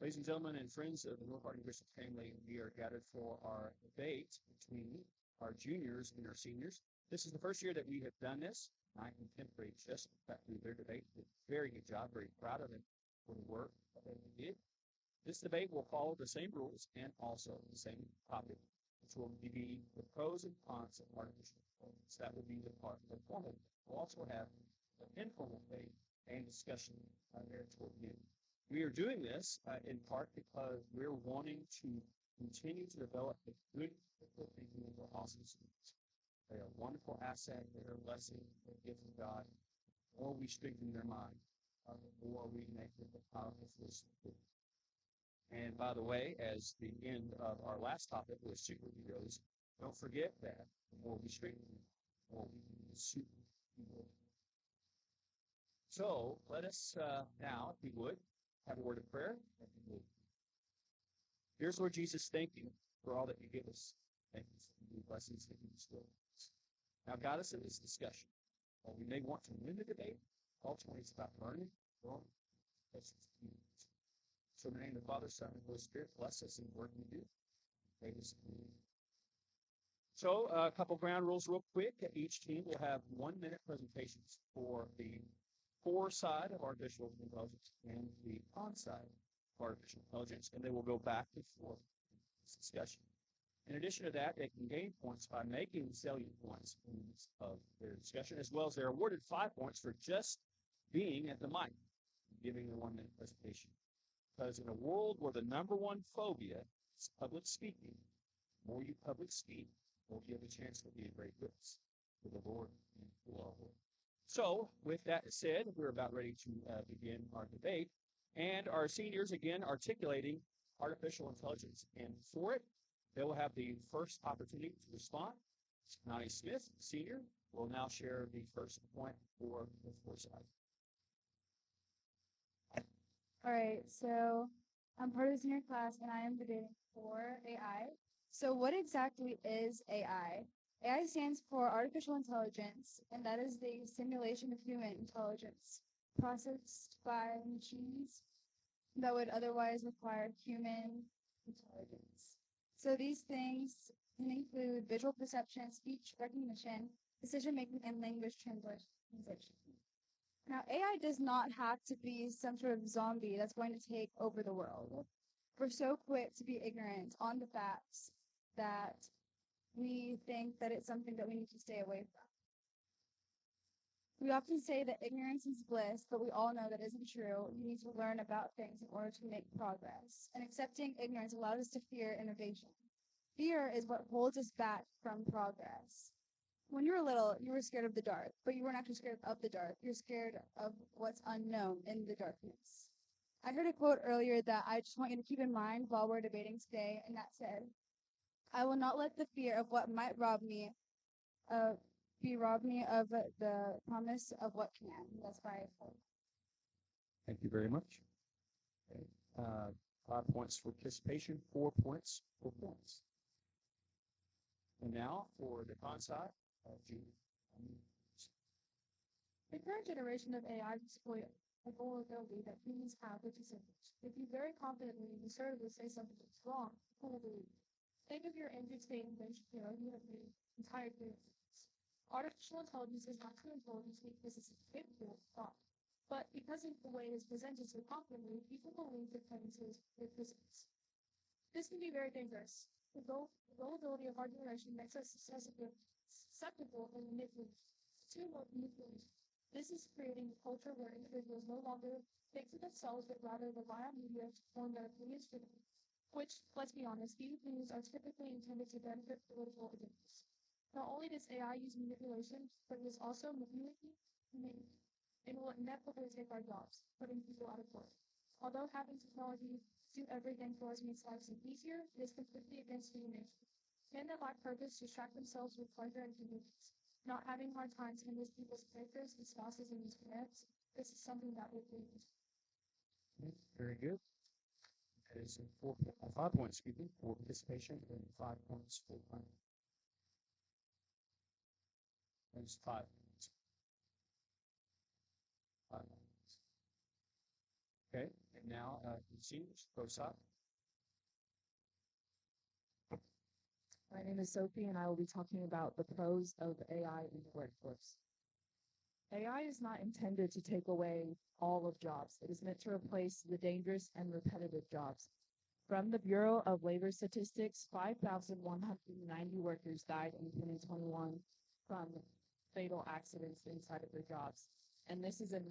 Ladies and gentlemen and friends of the North Harding Christian family, we are gathered for our debate between our juniors and our seniors. This is the first year that we have done this. I can temporary just got through their debate. Did a very good job, very proud of them for the work that they did. This debate will follow the same rules and also the same topic, which will be the pros and cons of artificial intelligence. That will be the part of the formal debate. We'll also have an informal debate and discussion there toward the end. We are doing this in part because we're wanting to continue to develop the good thinking of our awesome students. They are a wonderful asset. They are a blessing, a gift from God. The more we strengthen their mind, the more we make them a powerful force. And by the way, as the end of our last topic was superheroes, don't forget that the more we strengthen them, the more we can be superheroes. So let us now, if we would, have a word of prayer. Here's Lord Jesus, thank you for all that you give us. Thank you for the blessings that you bestow on us. Now, guide us in this discussion. While we may want to win the debate, ultimately it's about learning, growing, so in the name of the Father, Son, and Holy Spirit, bless us in the work we do. So a couple ground rules real quick. Each team will have 1 minute presentations for the for side of artificial intelligence and the on side of artificial intelligence, and they will go back and forth in this discussion. In addition to that, they can gain points by making salient points of their discussion, as well as they're awarded 5 points for just being at the mic, giving a 1 minute presentation. Because in a world where the number one phobia is public speaking, the more you public speak, the more you have a chance to be a great witness for the Lord and for our Lord. So, with that said, we're about ready to begin our debate. And our seniors, again, articulating artificial intelligence. And for it, they will have the first opportunity to respond. Nani Smith, senior, will now share the first point for the foresight. All right, so I'm part of the senior class and I am debating for AI. So what exactly is AI? AI stands for artificial intelligence, and that is the simulation of human intelligence processed by machines that would otherwise require human intelligence. So these things can include visual perception, speech recognition, decision making, and language translation. Now, AI does not have to be some sort of zombie that's going to take over the world. We're so quick to be ignorant on the facts that we think that it's something that we need to stay away from. We often say that ignorance is bliss, but we all know that isn't true. You need to learn about things in order to make progress. And accepting ignorance allows us to fear innovation. Fear is what holds us back from progress. When you were little, you were scared of the dark, but you weren't actually scared of the dark. You're scared of what's unknown in the darkness. I heard a quote earlier that I just want you to keep in mind while we're debating today, and that said, I will not let the fear of what might rob me of the promise of what can. That's by Thank you very much. Okay. 5 points for participation, 4 points for points. And now for the con-side of Judy. The current generation of AI exploit a vulnerability that humans have, which is image. If you very confidently and assertively say something that's wrong, people will believe you. Think of your injured state in which you have made entire clearances. Artificial intelligence is not true intelligence because it's capable of thought. But because of the way it is presented so confidently, people believe the claims it presents. This can be very dangerous. The vulnerability of our generation makes us susceptible and manipulative. Too much manipulation. This is creating a culture where individuals no longer think for themselves, but rather rely on media to form their opinions for them. Which, let's be honest, these opinions are typically intended to benefit political agendas. Not only does AI use manipulation, but it is also manipulating and will inevitably take our jobs, putting people out of work. Although having technology do everything for us makes life seem easier, it is completely against human nature. Men that lack purpose distract themselves with pleasure and convenience. Not having hard times hinders people's characters and spouses and these parents. This is something that would lead. Very good. That is 5 points, for participation and 5 points for planning. That's 5 points. 5 points. Okay, and And now, seniors, ProSci. My name is Sophie, and I will be talking about the pros of AI in the workforce. AI is not intended to take away all of jobs. It is meant to replace the dangerous and repetitive jobs. From the Bureau of Labor Statistics, 5,190 workers died in 2021 from fatal accidents inside of their jobs. And this is a 9%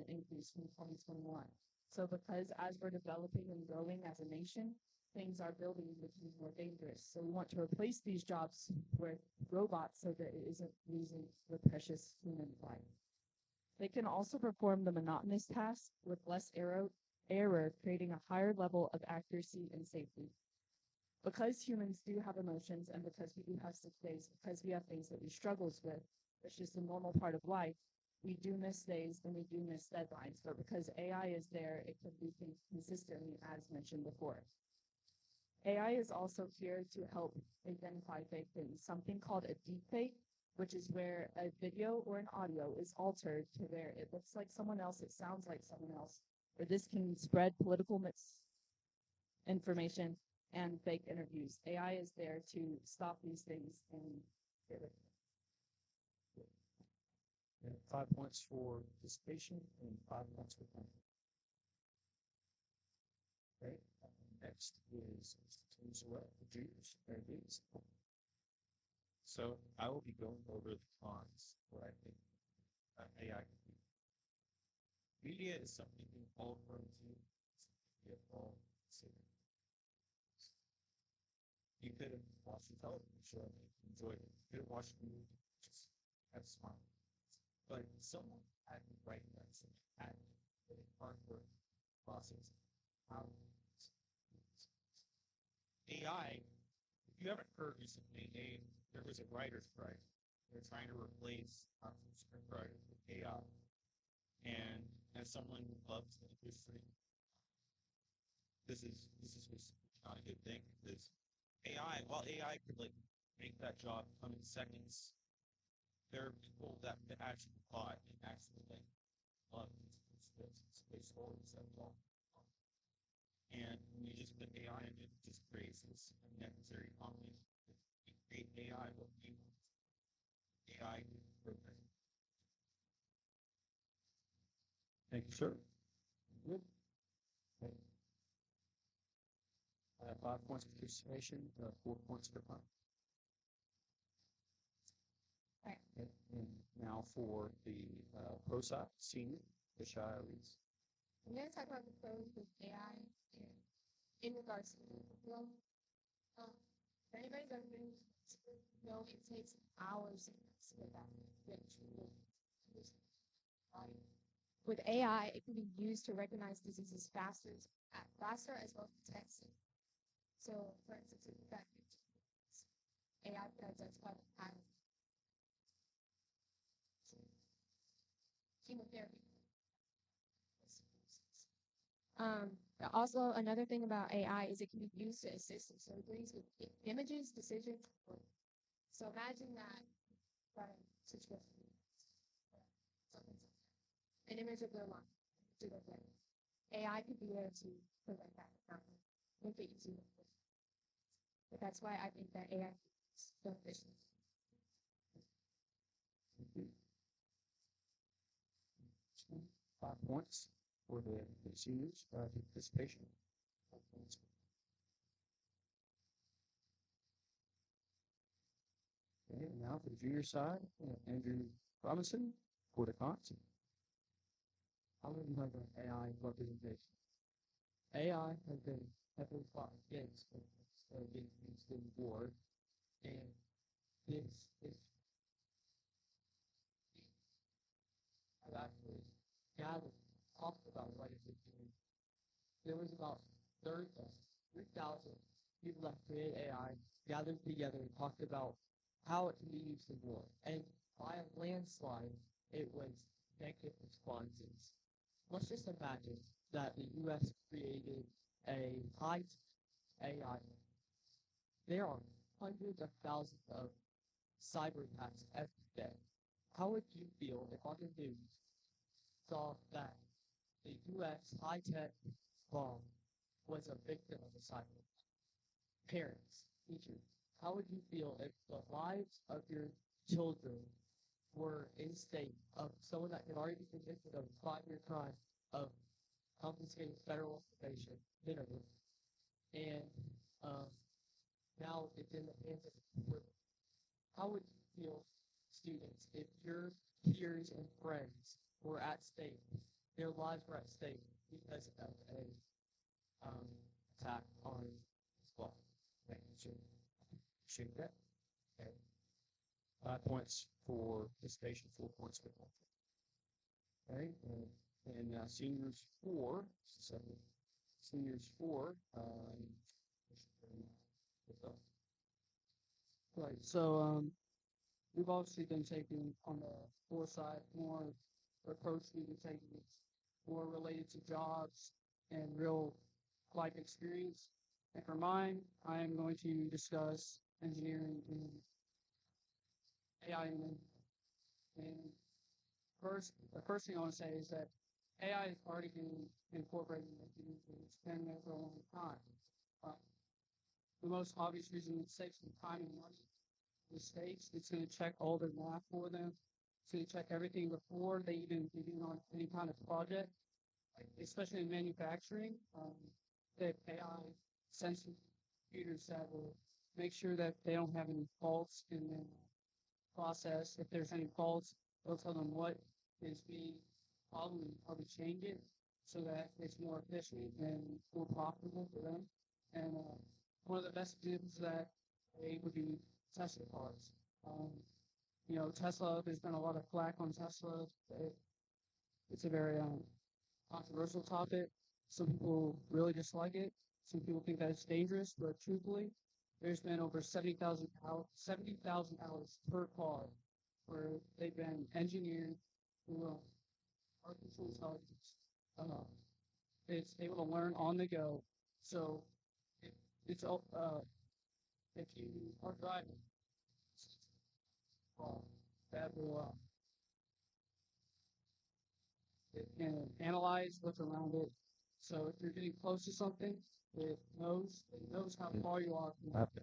increase from 2021. So because as we're developing and growing as a nation, things are building and becoming more dangerous. So we want to replace these jobs with robots so that it isn't losing the precious human life. They can also perform the monotonous tasks with less error, creating a higher level of accuracy and safety. Because humans do have emotions and because we do have sick days, because we have things that we struggle with, which is the normal part of life, we do miss days and we do miss deadlines. But because AI is there, it can do things consistently, as mentioned before. AI is also here to help identify fake things, something called a deepfake, which is where a video or an audio is altered to where it looks like someone else, it sounds like someone else, or this can spread political misinformation and fake interviews. AI is there to stop these things and get rid of them. And 5 points for participation and 5 points for time. Okay. Next is the juniors. So I will be going over the cons what I think AI can do. Media is something we all run to. We all see. You could have watched a television show and enjoyed it. You could have watched a movie, just have fun. But someone had to write that, someone had to put in hard work process. How AI, if you haven't heard recently, there was a writer's strike. They're trying to replace scriptwriters with AI. And as someone who loves the industry, this is not a good thing because while AI could like make that job come in seconds, there are people that actually thought and actually like love these space stories that all. And when you just put AI in it, it just creates this unnecessary conflict. You create AI, what you AI program. Thank you, sir. Good. Okay. 5 points for participation, 4 points for time. Right. Okay. And now for the ProSci senior, Vishaya Elise. I'm going to talk about the pros with AI in regards to curriculum. If anybody's ever been to school, it takes hours to get that. With AI, it can be used to recognize diseases faster as well as detect them. So, for instance, if you've got AI can identify the pattern. Chemotherapy. Also, another thing about AI is it can be used to assist in surgeries with images, decisions. So imagine that situation. An image of their lung, to their brain. AI could be there to prevent that from happening. Make it easier. But that's why I think that AI is beneficial. 5 points for the seniors participation. 5 points. Okay, now for the junior side, Andrew Robinson for the cons. I'm going to be talking about AI representation. AI has been heavily fought against being used in war, and this I've actually gathered, talked about what it's doing. There was about 3,000 people that created AI gathered together and talked about how it can be used in war. And by a landslide, it was negative responses. Let's just imagine that the U.S. created a high AI. There are hundreds of thousands of cyber attacks every day. How would you feel if on the news saw that the U.S. high-tech bomb was a victim of a cyber. Parents, teachers, how would you feel if the lives of your children were in stake of someone that had already been convicted of a 5-year crime of confiscating federal information, minimum, and um, now it's in the hands of the court? How would you feel, students, if your peers and friends were at stake, their lives were at stake because of a attack on school? Thank you, sir. Appreciate that. Okay. 5 points for participation, 4 points for conflict. Okay, and seniors 4, seniors 4, Right. So we've obviously been taking on the foresight more approach we've been taking is more related to jobs and real life experience. And for mine, I am going to discuss engineering and AI. And the first thing I want to say is that AI is already being incorporated into it's been there for a long time. Uh, the most obvious reason it saves some time and money mistakes. It's going to check all their math for them. It's going to check everything before they even begin on any kind of project, especially in manufacturing. They have AI sensor computers that will make sure that they don't have any faults in the process. If there's any faults, they'll tell them what is being probably change it so that it's more efficient and more profitable for them. And one of the best examples of that would be Tesla cars. Tesla, there's been a lot of flack on Tesla. It's a very controversial topic. Some people really dislike it. Some people think that it's dangerous, but truthfully, there's been over 70,000 hours per car where they've been engineered through artificial intelligence. It's able to learn on the go. So it's if you are driving, that will it can analyze what's around it. So if you're getting close to something, it knows how far you are.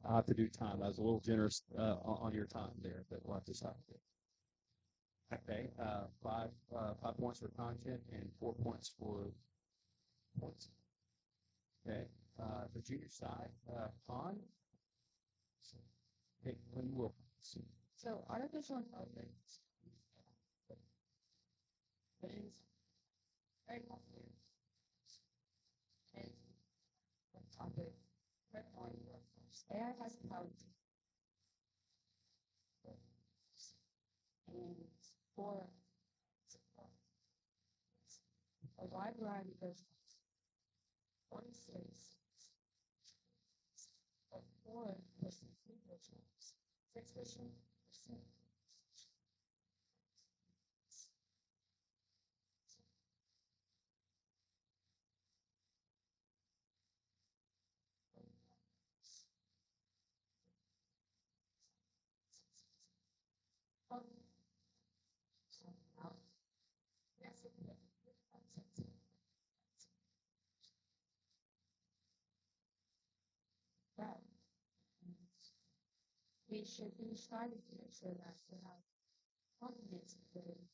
I have to do time. I was a little generous on your time there, but we'll have to stop there. Okay, 5 points for content and 4 points for points. Okay, the junior side, Han. Okay, when you will. So artificial intelligence is very popular and a topic right on the workforce. AI has the power to and for a wide variety of jobs. 46 of 4% female jobs, 6% that we should be striving to make sure that we have confidence in the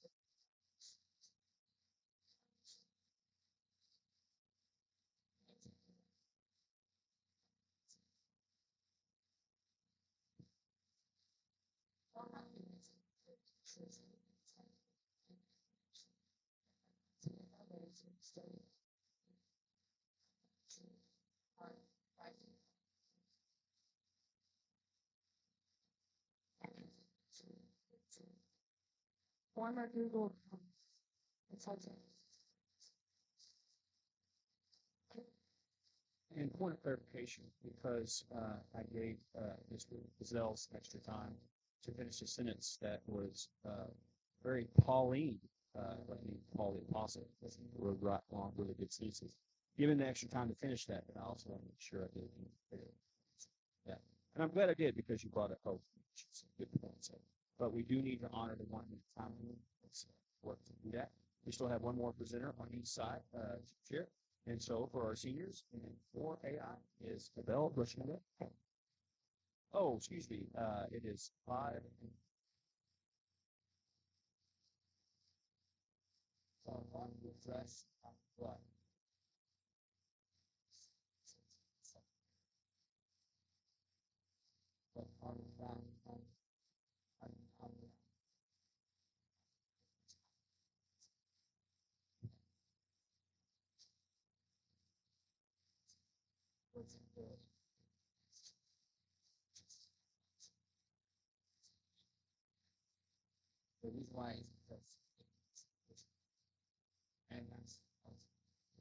former Google consultant. And point of clarification, because I gave Mr. Gazelle some extra time to finish a sentence that was very Pauline, like Paul the Apostle, because he wrote right long, really good sentences. Given the extra time to finish that, but I also want to make sure I did that. And I'm glad I did because you brought up hope. Some good points. But we do need to honor the 1 minute time limit. Let's work to do that. We still have one more presenter on each side to share. And so for our seniors, and for AI is Abel Bushinga. Oh, excuse me. It is 5. On the dress what? But on what's the reason why is because and that's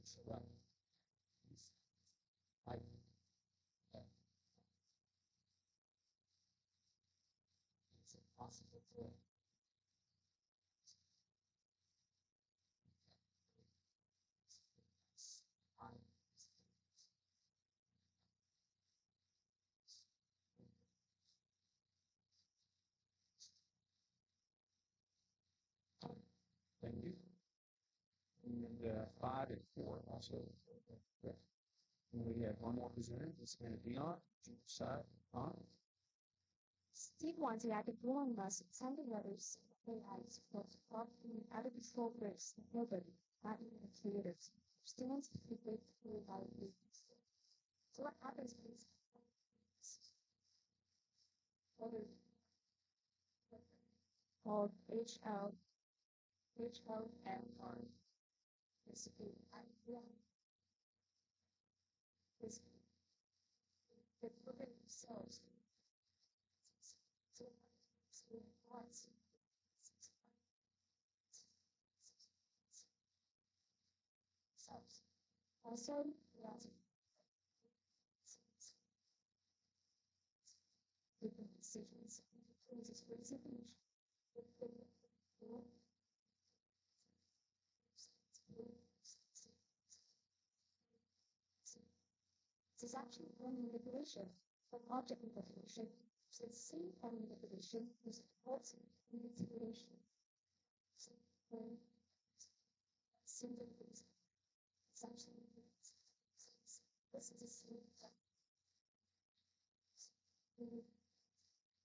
it's right. I it's impossible to find. Thank you. And 5 and 4 also. And we have one more presenter. It's going to be on side on. Steve wants to add a growing mass of sounding letters, AIs, plus probably out of control breaks, nobody, not even the creators. Students who break through AI movements. So what happens is whether called HLMR, basically IBM, is the program themselves. So once also, yes, different decisions, this information. This is actually one manipulation, but object manipulation. So the same kind of manipulation is also manipulation. So when simple things, it's actually this is the same thing.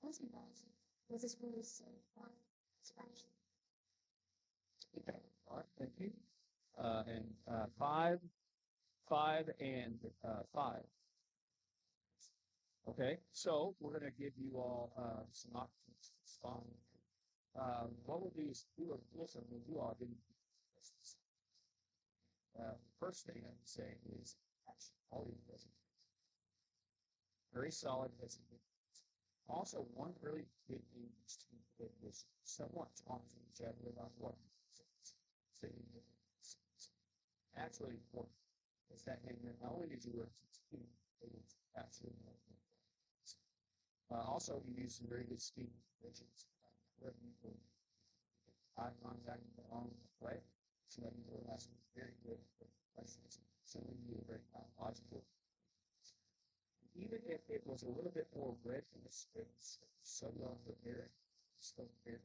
Most guys, this is really so fun. It's actually Okay. All right. Thank you. And 5, 5, and 5. Okay. So we're going to give you all some options to respond. What we'll do is do a listen. We'll do all the first thing I would say is action. All these presentations. Very solid presentation. Also, one really big thing is to get this somewhat talk to each other about what actually important is that not only did you work as a team, it was actually also you use some very good speaking pitches where you can eye contact along the way. So that you will ask some very good questions. Some of you are very logical. Even if it was a little bit more red in the scripts, so well prepared, so prepared.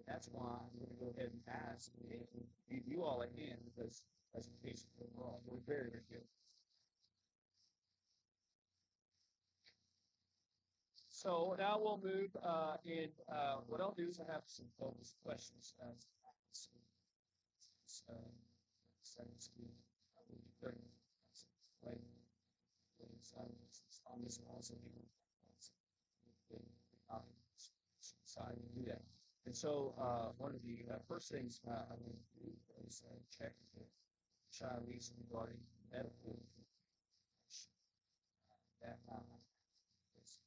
That's why I'm going to go ahead and ask and give you all a hand because presentation overall were very, very good. So now we'll move in. What I'll do is I have some focus questions. On this also side to do that. And so one of the first things I'm going to do is check the child reason regarding medical that is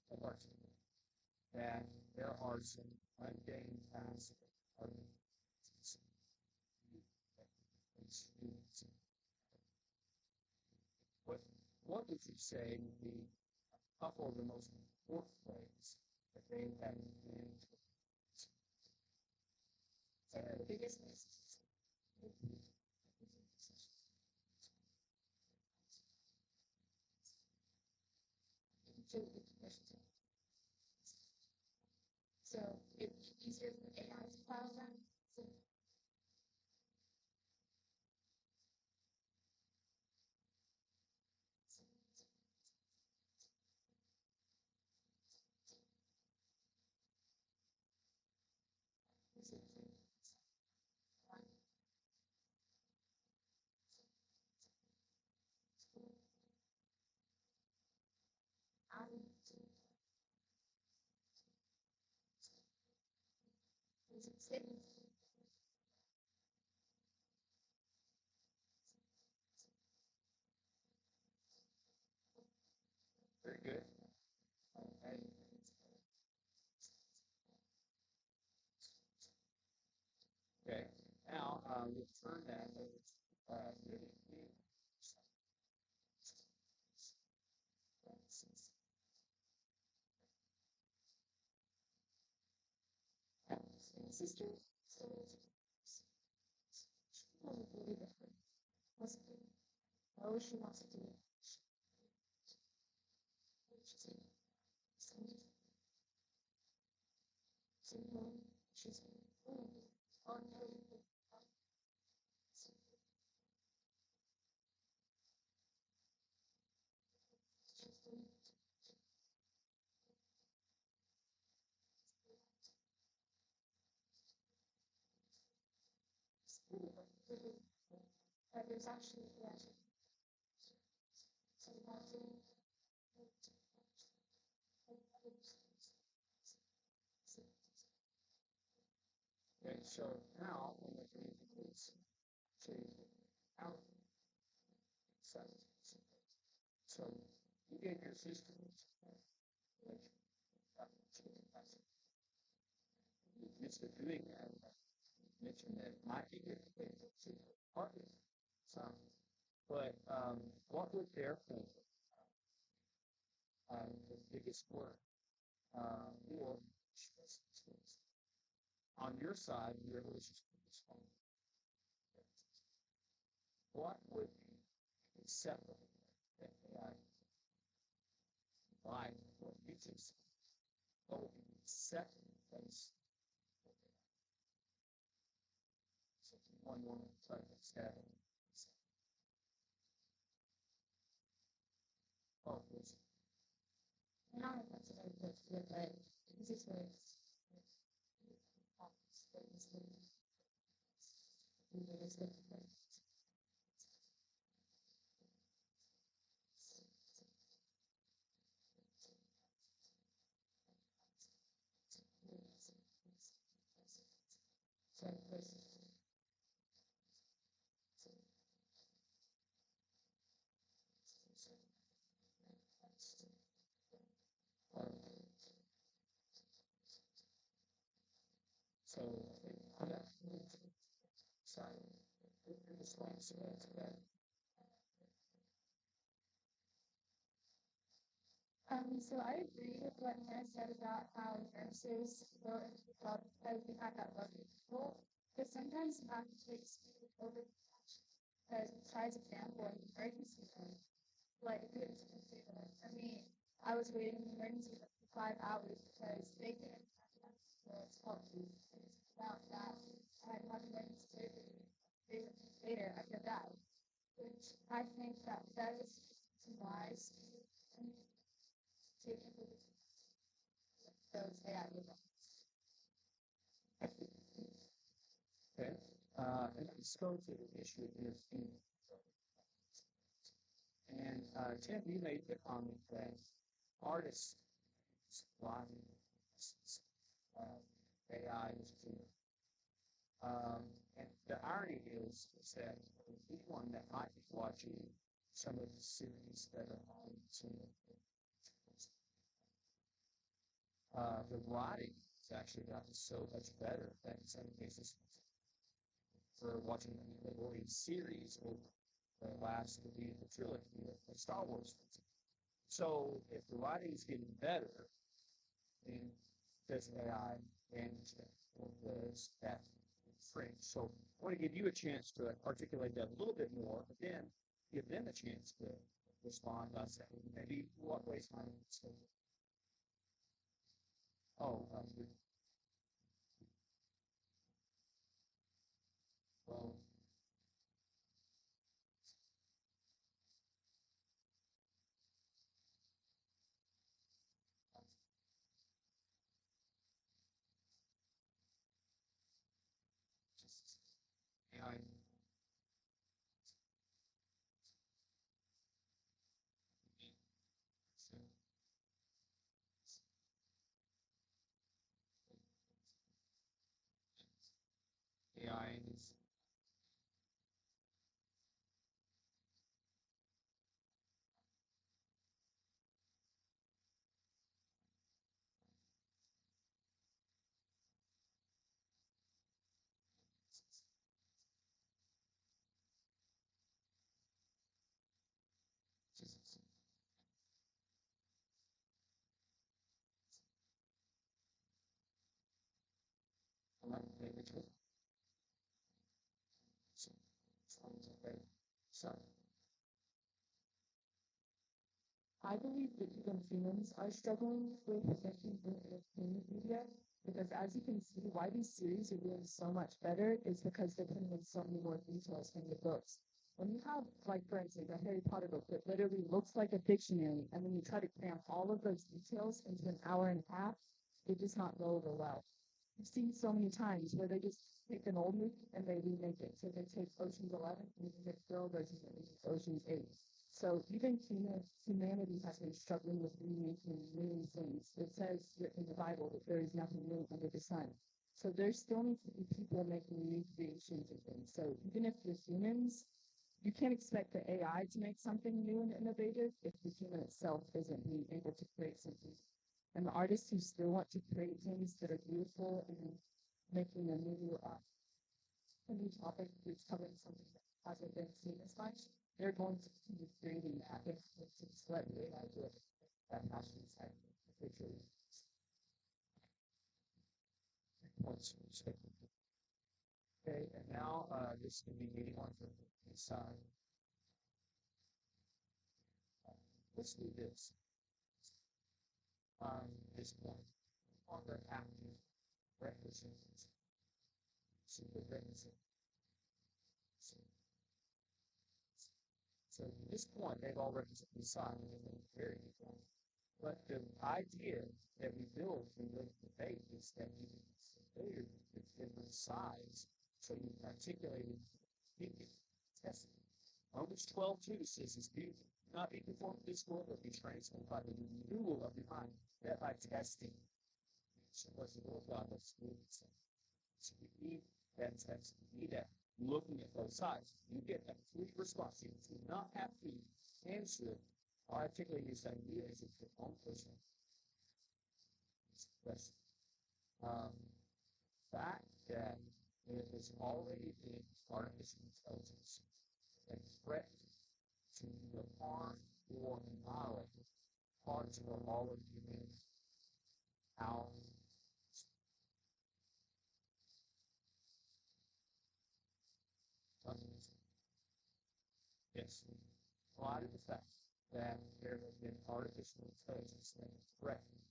that there are some mundane tasks that are what would you say would be a couple of the most important ways that they have managed the biggest so it's easier for AI to file them. Very good. Okay. Okay. Now we'll turn that over to really Sister, so really different. What's what she wants to do? She's on there's actually okay. So now we're looking at these to out. So you get your sister. Mr. Doing that mentioned that it might be good to partner some, but what would therefore the biggest work or on your side, your relationship with this phone, what would be acceptable that AI like what you just what would be acceptable place one woman try to stab oh please. not as much as I would feel, but it's just very So yeah, sorry, your response to that. So I agree with what Nina said about how nurses go into the job because we have that love of people. But sometimes you have to take speed over because besides example, an emergency room, like if it's for me, I was waiting in the emergency room for 5 hours because they didn't have the help me. About that, I had one emergency surgery. 3 weeks later, I could die, which I think that is wise. Taking those AI Okay. And let's go to the issue of ESG. And Tim, you made the comment that artists writing AI is true. And the irony is that anyone that might be watching some of the series that are on the writing has actually gotten so much better that in some cases for watching the Mandalorian series or the last of the trilogy of Star Wars. So if the writing's getting better, then does AI manage that or does that frame? So I want to give you a chance to articulate that a little bit more, but then give them a chance to respond by saying maybe what ways might it say. Oh, well, AI. So, AI is just language. So, so, I believe that even humans are struggling with making entertainment media because, as you can see, why these series are doing so much better is because they're putting in so many more details from the books. When you have, like, for instance, a Harry Potter book that literally looks like a dictionary, and then you try to cram all of those details into an hour and a half, it does not go over well. I've seen so many times where they just take an old movie and they remake it. So they take Ocean's 11 and they make Girl version and they make Ocean's 8. So even humanity has been struggling with remaking new things. It says in the Bible that there is nothing new under the sun. So there still needs to be people making new creations and things. So even if you're humans, you can't expect the AI to make something new and innovative if the human itself isn't being able to create something. And the artists who still want to create things that are beautiful and making a new topic that's covering something that hasn't been seen as much, they're going to keep creating that if it's let the AI do it. That passion inside the future. Okay, and now this is going to be meeting on for inside. Let's do this. This one on the active represents super represent. So at this point, they've all represented the side and they're very different. But the idea that we build from the debate is that you can be familiar with different sides, so you can articulate it, thinking, testing. Romans 12:2 says, "Is beauty not be conformed to this world, but be transformed by the renewal of your mind, that by testing, so what's the will of God that's good." So we need that test. We need that looking at both sides. You get a free response. You do not have to answer or articulate this idea as if your own personal question. Um, fact that it has already been artificial intelligence and threatened to either harm or annihilate parts of all of human how yes, a lot of the fact that there have been artificial intelligence that have threatened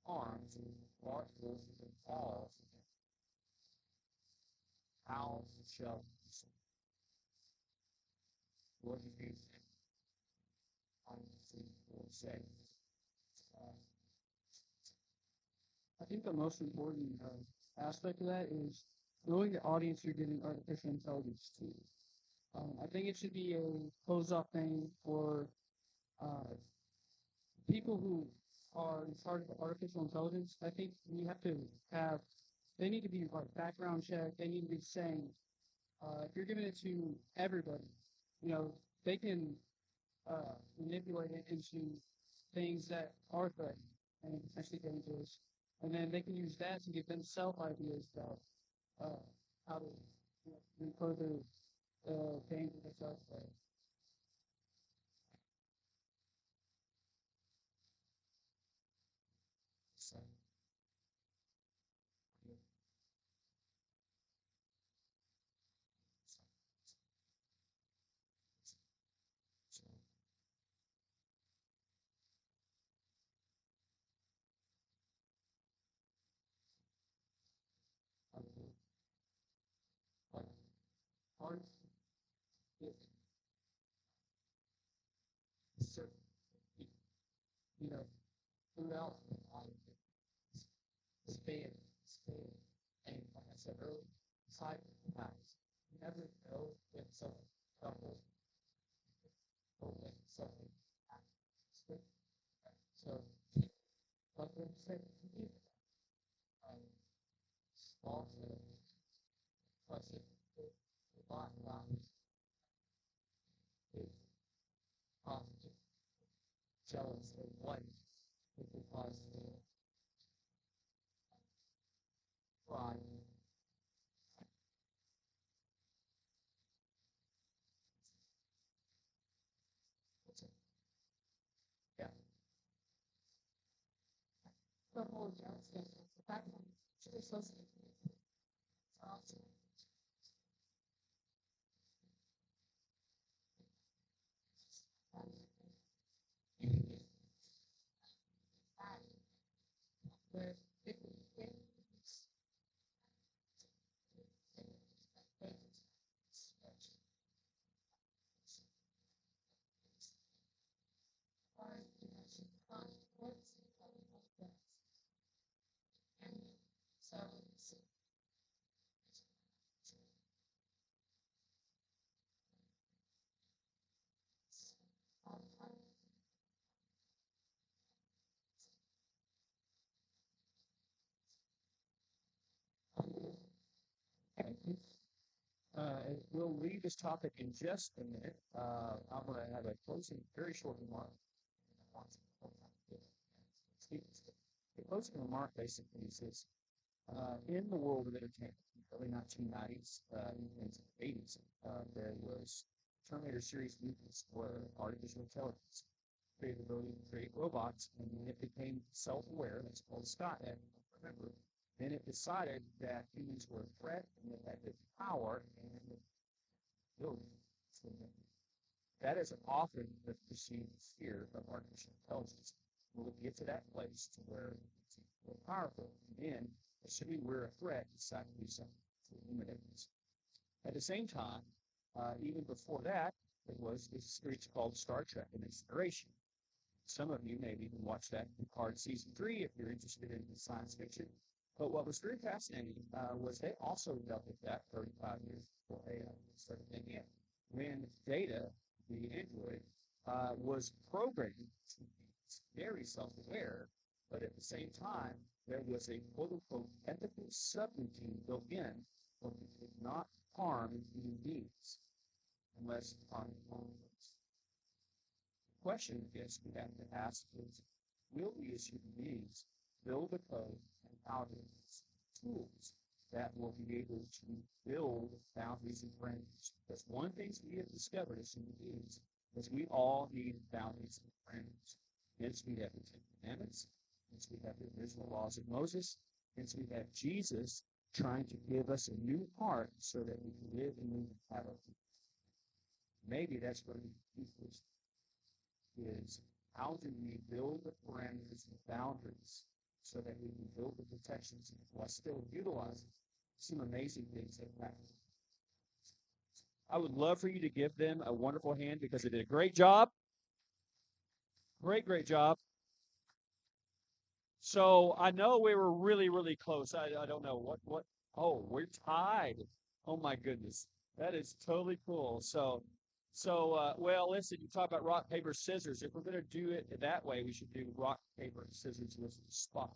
harms and large rules have been involved how shall what do you think? Will say I think the most important aspect of that is knowing the audience you're giving artificial intelligence to. I think it should be a closed-off thing for uh, people who are in charge of artificial intelligence. I think we have to have, they need to be like background check. They need to be saying, if you're giving it to everybody, you know, they can manipulate it into things that are threatening and potentially dangerous. And then they can use that to give themselves ideas about how to further danger themselves. so. Like hard if certain you know throughout the span, and like I said earlier, cycle times. never know when something trouble or when something happens. So, but when you say small things, question, a lot about is positive, jealous, or what is because of pride. Yeah. The whole jealous thing, the fact that it's so awesome. Where it We'll leave this topic in just a minute. I'm going to have a closing, very short remark. The closing remark basically is this. In the world of entertainment, in the early 1990s and 80s, there was Terminator series movies where artificial intelligence created the ability to create robots, and when it became self-aware, that's called Skynet, remember, then it decided that humans were a threat and it had the power and the ability. That is often the perceived fear of artificial intelligence. We'll get to that place to where it's more powerful. And then, assuming we're a threat, decide to do something to eliminate us. At the same time, even before that, there was this series called Star Trek: The Next Generation. Some of you maybe even watched that in Picard season 3 if you're interested in science fiction. But what was very fascinating was they also dealt with that 35 years before AI started thinking it. When Data, the android, was programmed to be very self-aware, but at the same time, there was a quote-unquote ethical subroutine built in where we could not harm human beings unless harmed was. The question, I guess, we have to ask is, will we as human beings build the code and algorithms, tools that will be able to build boundaries and parameters? Because one thing we have discovered as human beings is we all need boundaries and parameters. Hence, we have the Ten Commandments. Hence, we have the original laws of Moses. Hence, we have Jesus trying to give us a new heart so that we can live and move and have a maybe that's what the is how do we build the parameters and boundaries so that we can build the protections while still utilizing some amazing things that happen. I would love for you to give them a wonderful hand because they did a great job. Great job. So I know we were really close. I don't know what. Oh, we're tied. Oh my goodness, that is totally cool. Well, listen. You talk about rock paper scissors. If we're going to do it that way, we should do rock paper scissors with spot.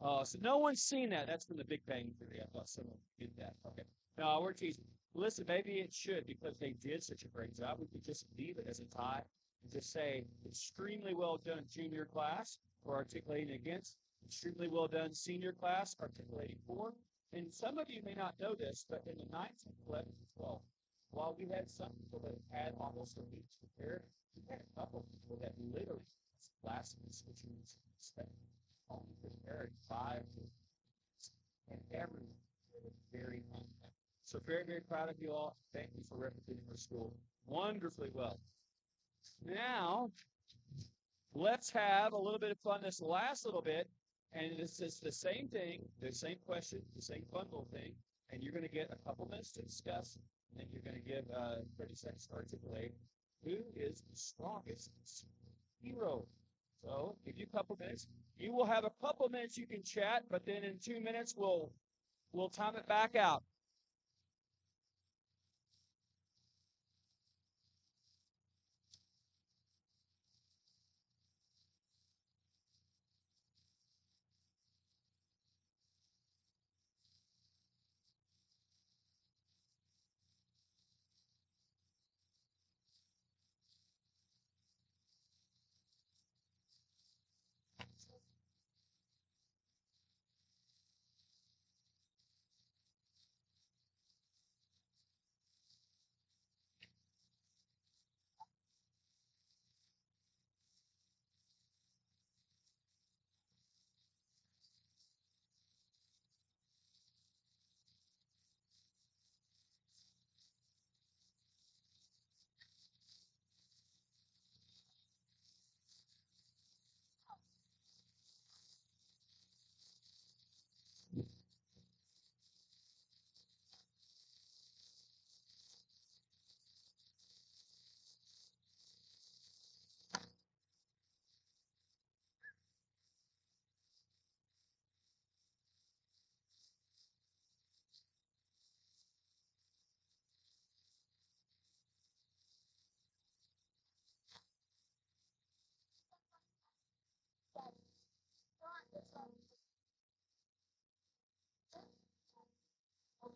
So no one's seen that. That's from The Big Bang Theory. I thought someone did that. Okay. No, we're teasing. Listen, maybe it should because they did such a great job. We could just leave it as a tie and just say extremely well done junior class for articulating against, extremely well done senior class articulating for. And some of you may not know this, but in the 9th, 11th, and 12th, while we had some people that had almost a week prepared, we had a couple of people that literally last week, which was only prepared 5 weeks, and everyone was very confident. So very proud of you all. Thank you for representing our school wonderfully well. Now, let's have a little bit of fun this last little bit. And it's the same thing, the same question, the same fun little thing. And you're going to get a couple minutes to discuss. And then you're going to give 30 seconds to articulate who is the strongest hero. So give you a couple minutes. You will have a couple minutes you can chat, but then in 2 minutes we'll time it back out.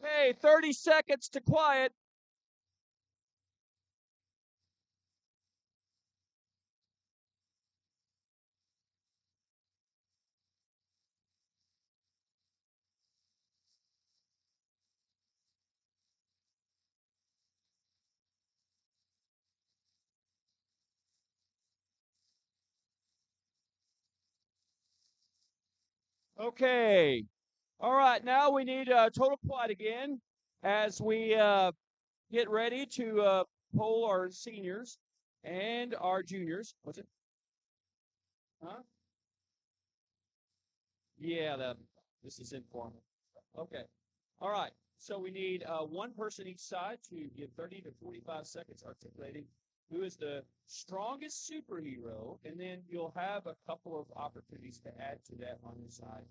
Okay, 30 seconds to quiet. Okay. All right, now we need total quiet again as we get ready to poll our seniors and our juniors. What's it? Huh? Yeah, this is informal. Okay. All right. So we need one person each side to give 30 to 45 seconds articulating who is the strongest superhero, and then you'll have a couple of opportunities to add to that on your side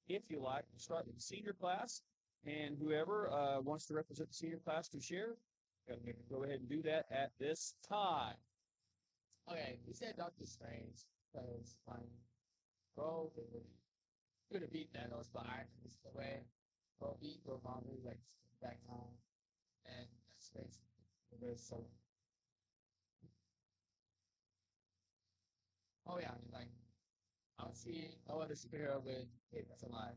if you like. We'll start with the senior class, and whoever wants to represent the senior class to share, go ahead and do that at this time. Okay, we said Doctor Strange because bro could have beat Thanos, but I just the way bro beat Dormammu like that time, and Strange was so. Oh yeah, like I don't see no other superhero with hit that's alive.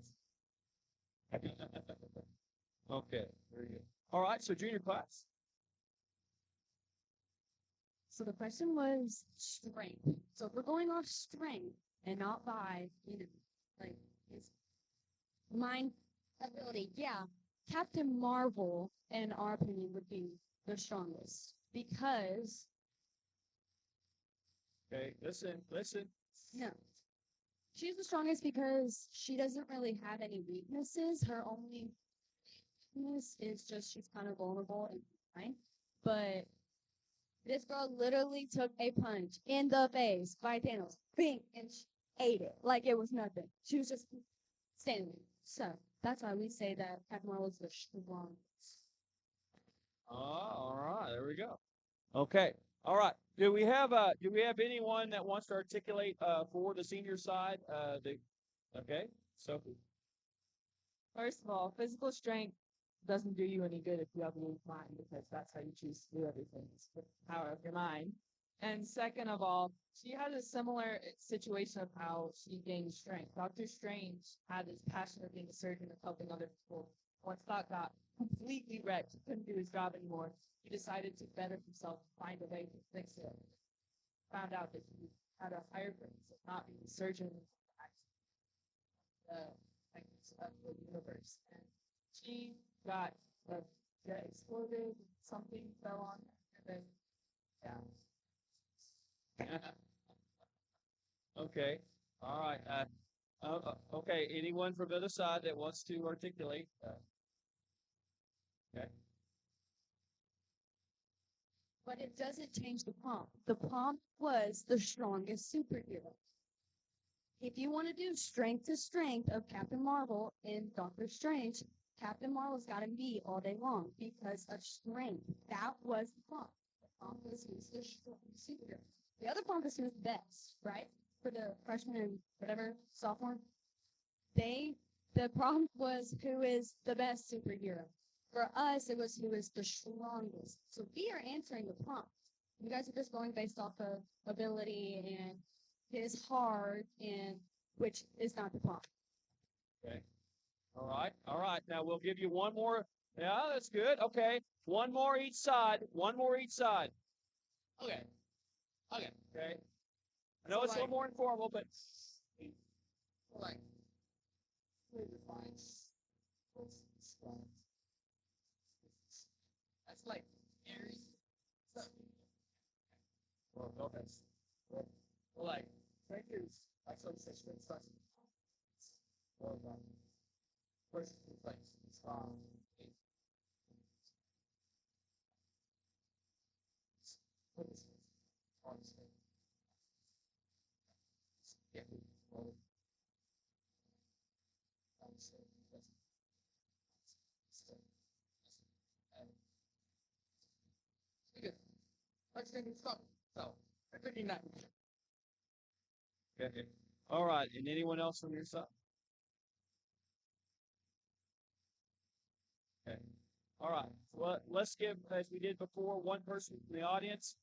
Okay, very good. All right, so junior class. So the question was strength. So if we're going off strength and not by, like his mind ability, yeah, Captain Marvel, in our opinion, would be the strongest because Okay, listen. no, she's the strongest because she doesn't really have any weaknesses. Her only weakness is just she's kind of vulnerable and fine. But this girl literally took a punch in the face by Thanos, bing, and she ate it like it was nothing. She was just standing there. So that's why we say that Captain Marvel is the strongest. All right, there we go. Okay. All right. Do we have anyone that wants to articulate for the senior side? Okay. Sophie. First of all, physical strength doesn't do you any good if you have a weak mind because that's how you choose to do everything. It's the power of your mind. And second of all, she had a similar situation of how she gained strength. Doctor Strange had this passion of being a surgeon and helping other people. Once that got completely wrecked, he couldn't do his job anymore. He decided to better himself, find a way to fix it. Found out that he had a higher purpose of not being a surgeon, of the universe. And she got jet exploded, something fell on her, and then Okay. All right. Okay. Anyone from the other side that wants to articulate? Okay. But it doesn't change the prompt. The prompt was the strongest superhero. If you want to do strength to strength of Captain Marvel and Doctor Strange, Captain Marvel's got to be all day long because of strength. That was the prompt. The prompt was who's the strongest superhero. The other prompt is who's the best, right? For the freshman and whatever sophomore, the prompt was who is the best superhero. For us, it was who is the strongest. So we are answering the prompt. You guys are just going based off of ability and his heart, and which is not the prompt. Okay. All right. All right. Now we'll give you one more. Yeah, that's good. Okay. One more each side. One more each side. Okay. Okay. Okay. I know So, it's a little more informal, but like who defines what's strong? That's like Aries. So, well, go ahead. well, like strength is like so say strength starts with or first it's like strong. What is it? Honestly. Yeah. Well, honestly, good. Let's take it stop. So, I'm thinking that. Okay. All right. And anyone else from your side? Okay. All right. Well, let's give, as we did before, one person in the audience.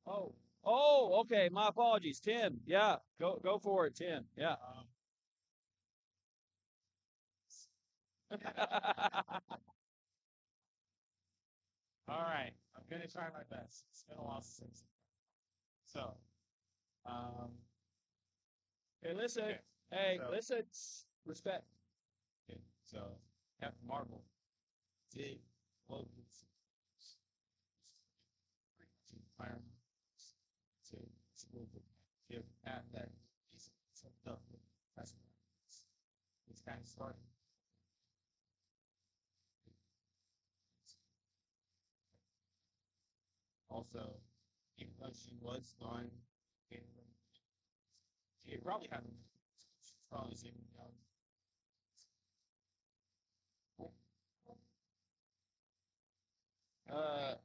Oh, okay. My apologies, Tim. Yeah, go for it, Tim. Yeah. All right, I'm gonna try my best. It's been a while since. So, um, Hey, listen. Okay, Hey, so- listen. Respect. okay, so Captain Marvel did Logan's environment to give at that piece of stuff. That's it's kind of starting. Also, even though she was gone, she probably had probably seen Uh,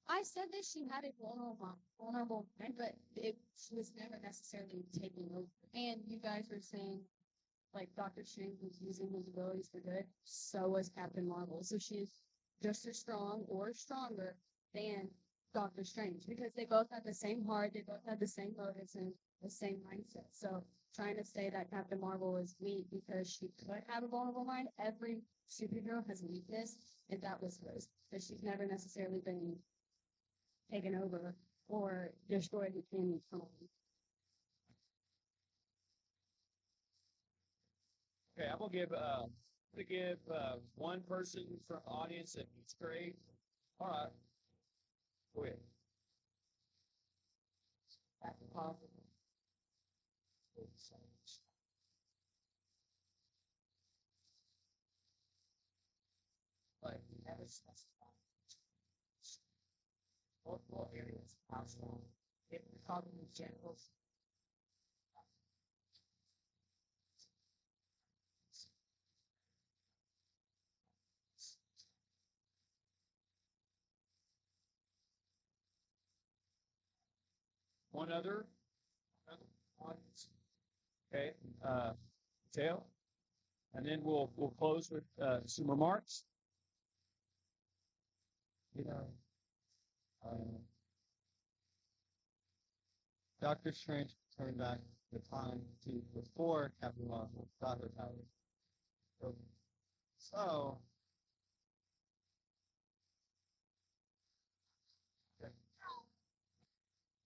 I said that she had a vulnerable mind, but she was never necessarily taking over. And you guys were saying, like, Doctor Strange was using his abilities for good. So was Captain Marvel. So she's just as strong or stronger than Doctor Strange because they both had the same heart, they both had the same motives and the same mindset. So trying to say that Captain Marvel is weak because she could have a vulnerable mind, every superhero has a weakness, and that was hers. But she's never necessarily been taken over or destroyed in okay, I'm gonna give one person from the audience that each grade. All right. Go ahead. Like, we never specify multiple areas of household. If we're talking in general, One other. Audience. Okay. Tail. And then we'll close with some remarks. you know, um, Doctor Strange turned back the time to before Captain Marvel got her powers. So,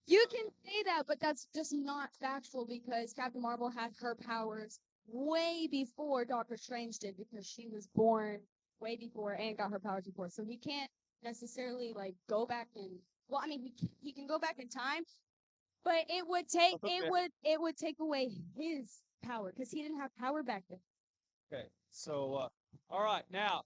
You can say that, but that's just not factual because Captain Marvel had her powers way before Doctor Strange did because she was born way before and got her powers before. So he can't necessarily like go back and well, I mean he can go back in time, but it would take away his power because he didn't have power back then. Okay. So, all right. Now,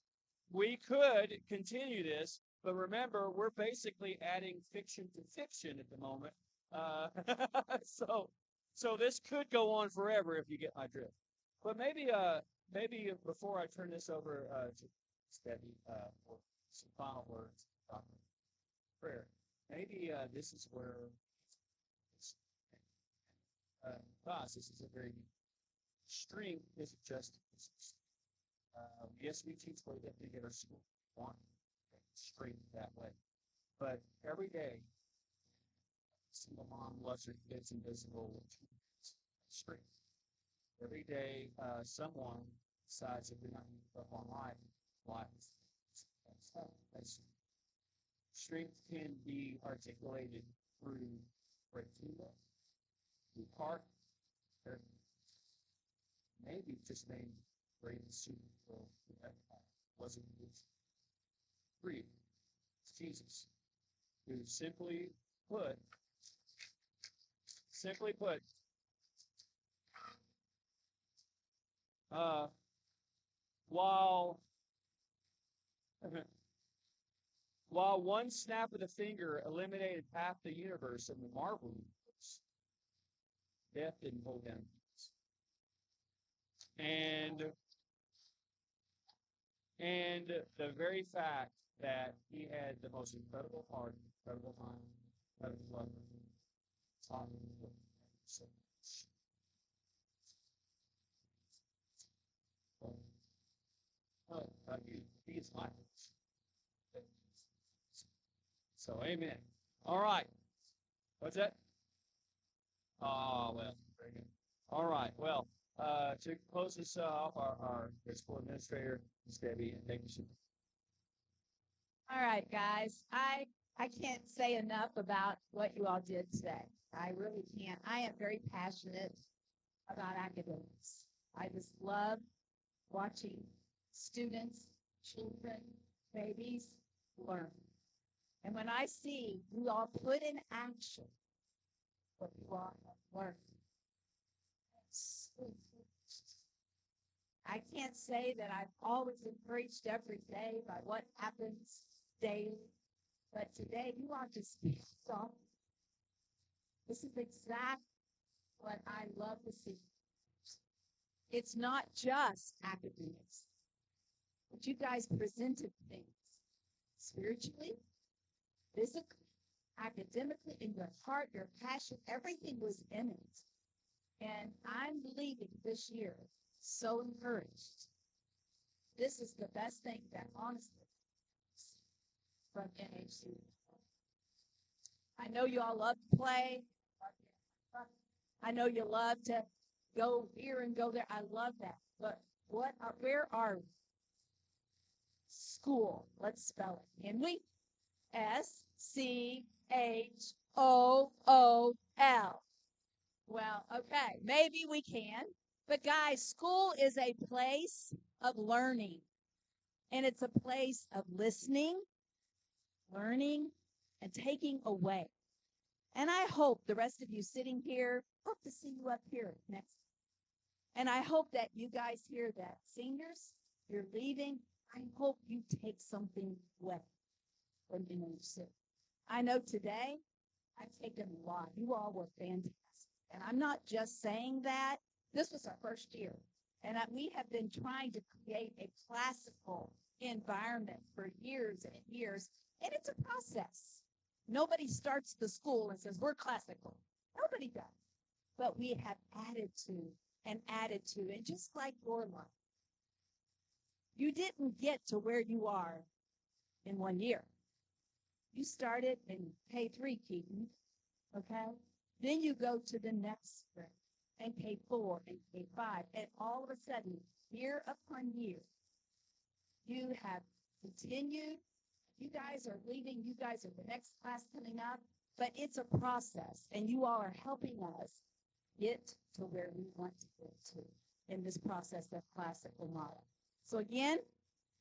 we could continue this, but remember, we're basically adding fiction to fiction at the moment. Uh, so, so this could go on forever if you get my drift. But maybe before I turn this over to Stephanie for some final words, prayer. Maybe this is where class. This is a very strength isn't just yes, we teach way that we get our school one straight that way. But every day, single mom loves her kids and doesn't go straight. Every day, someone decides that they're not going to give up on life is strength can be articulated through great teamwork, through heart, or maybe great super that wasn't free. It's Jesus, who put, simply put, uh, while while one snap of the finger eliminated half the universe of the Marvel universe, death didn't hold down. And the very fact that he had the most incredible heart, incredible mind, incredible love, taught him so much. But He is my voice. So, amen. All right. What's that? Oh, well, very good. All right. Well, to close this off, our principal administrator, Ms. Debbie, and thank you. All right, guys. I can't say enough about what you all did today. I really can't. I am very passionate about academics. I just love watching students, children, babies learn. And when I see you all put in action what you all have learned, I can't say that I've always encouraged every day by what happens daily, but today you all just stop. This is exactly what I love to see. It's not just academics, but you guys presented things spiritually, physically, academically, in your heart, your passion, everything was in it. And I'm leaving this year so encouraged. This is the best thing that honestly from NHC. I know you all love to play. I know you love to go here and go there. I love that. But where are we? School. Let's spell it. Can we? SCHOOL. Well, okay, maybe we can. But guys, school is a place of learning. And it's a place of listening, learning, and taking away. And I hope the rest of you sitting here, hope to see you up here next. And I hope that you guys hear that. Seniors, you're leaving. I hope you take something away from NHC. I know today I've taken a lot. You all were fantastic. And I'm not just saying that. This was our first year. And we have been trying to create a classical environment for years and years. And it's a process. Nobody starts the school and says, we're classical. Nobody does. But we have added to and added to. And just like your life, you didn't get to where you are in 1 year. You started in K3, Keaton, okay? Then you go to the next grade, and K4 and K5, and all of a sudden, year upon year, you have continued. You guys are leaving. You guys are the next class coming up, but it's a process, and you all are helping us get to where we want to get to in this process of classical model. So again,